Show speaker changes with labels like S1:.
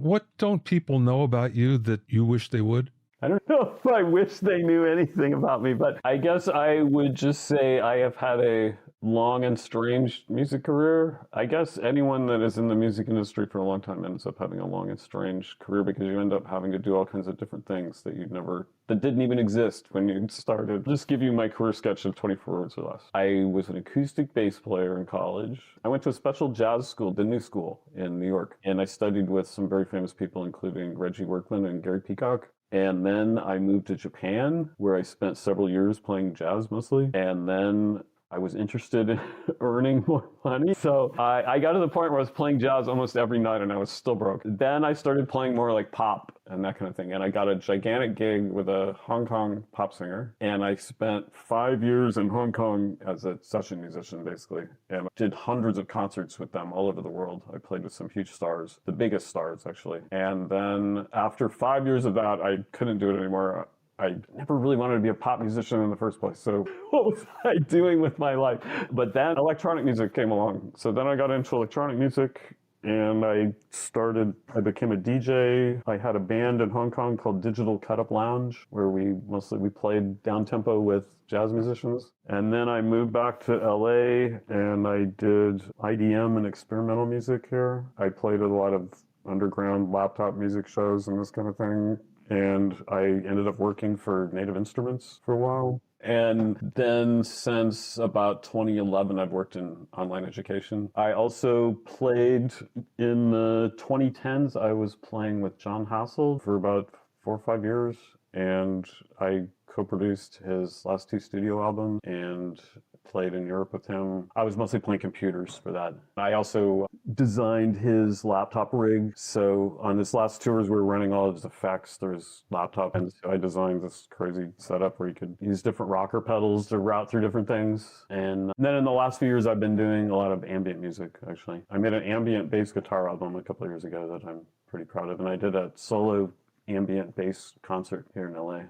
S1: What don't people know about you that you wish they would?
S2: I don't know if I wish they knew anything about me, but I guess I would just say I have had a long and strange music career. I guess anyone that is in the music industry for a long time ends up having a long and strange career because you end up having to do all kinds of different things that didn't even exist when you started. Just give you my career sketch in 24 words or less. I was an acoustic bass player in college. I went to a special jazz school, the New School in New York, and I studied with some very famous people, including Reggie Workman and Gary Peacock. And then I moved to Japan, where I spent several years playing jazz mostly. And then I was interested in earning more money. So I got to the point where I was playing jazz almost every night and I was still broke. Then I started playing more like pop and that kind of thing. And I got a gigantic gig with a Hong Kong pop singer. And I spent 5 years in Hong Kong as a session musician, basically. And did hundreds of concerts with them all over the world. I played with some huge stars, the biggest stars, actually. And then after 5 years of that, I couldn't do it anymore. I never really wanted to be a pop musician in the first place. So what was I doing with my life? But then electronic music came along. So then I got into electronic music and I became a DJ. I had a band in Hong Kong called Digital Cut Up Lounge, where we played down tempo with jazz musicians. And then I moved back to LA and I did IDM and experimental music here. I played at a lot of underground laptop music shows and this kind of thing. And I ended up working for Native Instruments for a while. And then since about 2011, I've worked in online education. I also played in the 2010s. I was playing with John Hassell for about 4 or 5 years. And I co-produced his last 2 studio albums and played in Europe with him. I was mostly playing computers for that. I also designed his laptop rig. So on his last tours, we were running all of his effects through his laptop. And so I designed this crazy setup where you could use different rocker pedals to route through different things. And then in the last few years, I've been doing a lot of ambient music, actually. I made an ambient bass guitar album a couple of years ago that I'm pretty proud of. And I did a solo ambient bass concert here in LA.